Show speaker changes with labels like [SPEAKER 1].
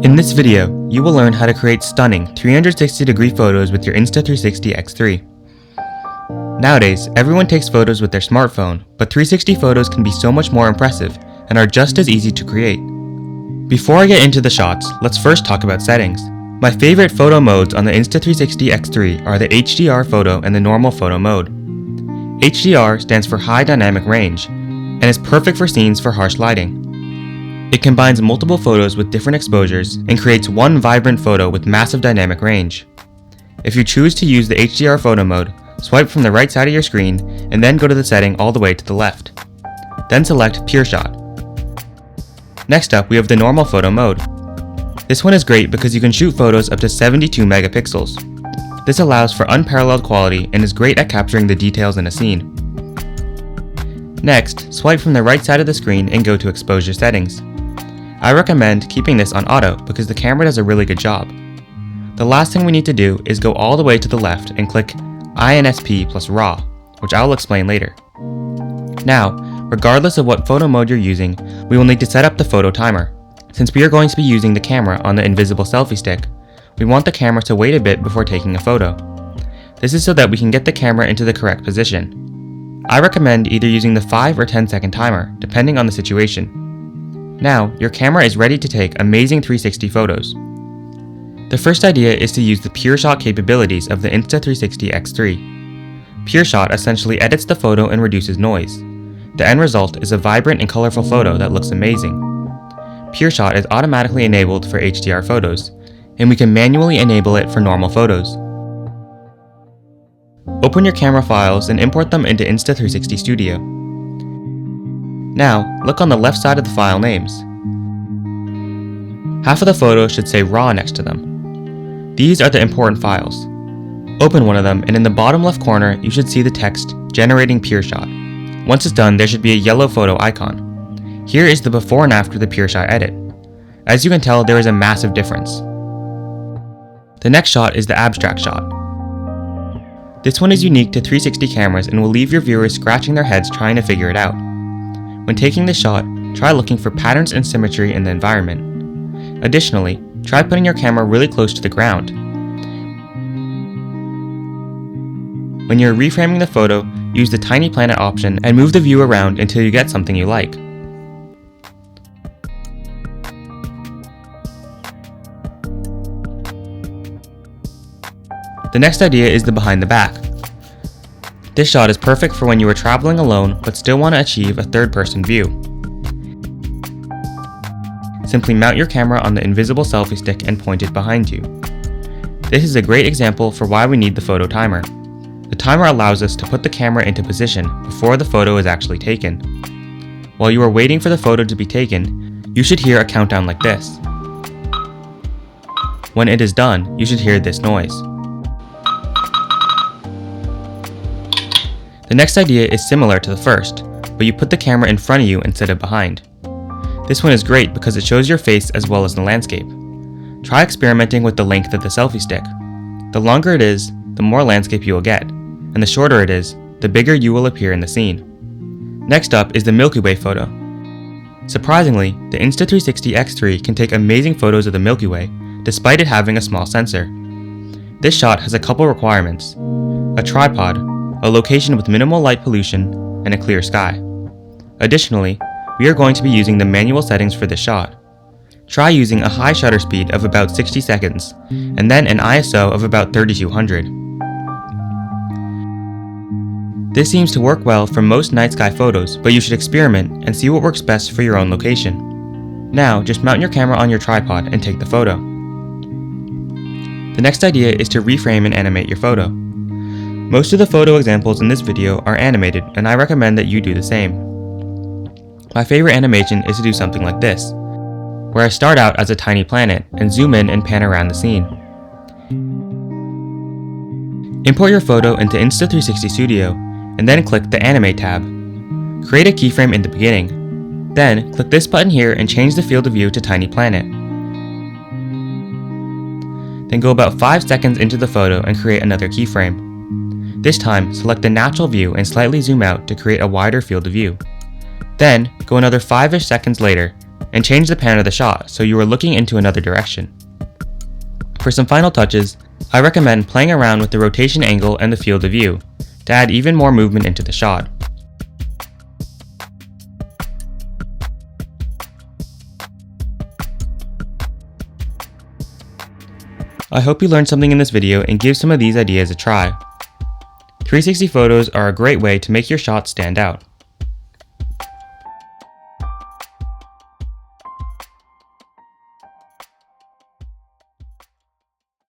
[SPEAKER 1] In this video, you will learn how to create stunning 360-degree photos with your Insta360 X3. Nowadays, everyone takes photos with their smartphone, but 360 photos can be so much more impressive and are just as easy to create. Before I get into the shots, let's first talk about settings. My favorite photo modes on the Insta360 X3 are the HDR photo and the normal photo mode. HDR stands for High Dynamic Range and is perfect for scenes for harsh lighting. It combines multiple photos with different exposures and creates one vibrant photo with massive dynamic range. If you choose to use the HDR photo mode, swipe from the right side of your screen and then go to the setting all the way to the left. Then select Pureshot. Next up, we have the normal photo mode. This one is great because you can shoot photos up to 72 megapixels. This allows for unparalleled quality and is great at capturing the details in a scene. Next, swipe from the right side of the screen and go to exposure settings. I recommend keeping this on auto because the camera does a really good job. The last thing we need to do is go all the way to the left and click INSP plus RAW, which I will explain later. Now, regardless of what photo mode you're using, we will need to set up the photo timer. Since we are going to be using the camera on the invisible selfie stick, we want the camera to wait a bit before taking a photo. This is so that we can get the camera into the correct position. I recommend either using the 5 or 10-second timer, depending on the situation. Now, your camera is ready to take amazing 360 photos. The first idea is to use the Pureshot capabilities of the Insta360 X3. Pureshot essentially edits the photo and reduces noise. The end result is a vibrant and colorful photo that looks amazing. Pureshot is automatically enabled for HDR photos, and we can manually enable it for normal photos. Open your camera files and import them into Insta360 Studio. Now, look on the left side of the file names. Half of the photo should say RAW next to them. These are the important files. Open one of them and in the bottom left corner you should see the text Generating Pureshot. Once it's done, there should be a yellow photo icon. Here is the before and after the Pureshot edit. As you can tell, there is a massive difference. The next shot is the abstract shot. This one is unique to 360 cameras and will leave your viewers scratching their heads trying to figure it out. When taking this shot, try looking for patterns and symmetry in the environment. Additionally, try putting your camera really close to the ground. When you're reframing the photo, use the tiny planet option and move the view around until you get something you like. The next idea is the behind the back. This shot is perfect for when you are traveling alone but still want to achieve a third-person view. Simply mount your camera on the invisible selfie stick and point it behind you. This is a great example for why we need the photo timer. The timer allows us to put the camera into position before the photo is actually taken. While you are waiting for the photo to be taken, you should hear a countdown like this. When it is done, you should hear this noise. The next idea is similar to the first, but you put the camera in front of you instead of behind. This one is great because it shows your face as well as the landscape. Try experimenting with the length of the selfie stick. The longer it is, the more landscape you will get, and the shorter it is, the bigger you will appear in the scene. Next up is the Milky Way photo. Surprisingly, the Insta360 X3 can take amazing photos of the Milky Way, despite it having a small sensor. This shot has a couple requirements: a tripod, a location with minimal light pollution, and a clear sky. Additionally, we are going to be using the manual settings for this shot. Try using a high shutter speed of about 60 seconds, and then an ISO of about 3200. This seems to work well for most night sky photos, but you should experiment and see what works best for your own location. Now, just mount your camera on your tripod and take the photo. The next idea is to reframe and animate your photo. Most of the photo examples in this video are animated, and I recommend that you do the same. My favorite animation is to do something like this, where I start out as a tiny planet and zoom in and pan around the scene. Import your photo into Insta360 Studio, and then click the Animate tab. Create a keyframe in the beginning. Then, click this button here and change the field of view to Tiny Planet. Then go about 5 seconds into the photo and create another keyframe. This time, select the natural view and slightly zoom out to create a wider field of view. Then, go another 5-ish seconds later, and change the pan of the shot so you are looking into another direction. For some final touches, I recommend playing around with the rotation angle and the field of view to add even more movement into the shot. I hope you learned something in this video and give some of these ideas a try. 360 photos are a great way to make your shots stand out.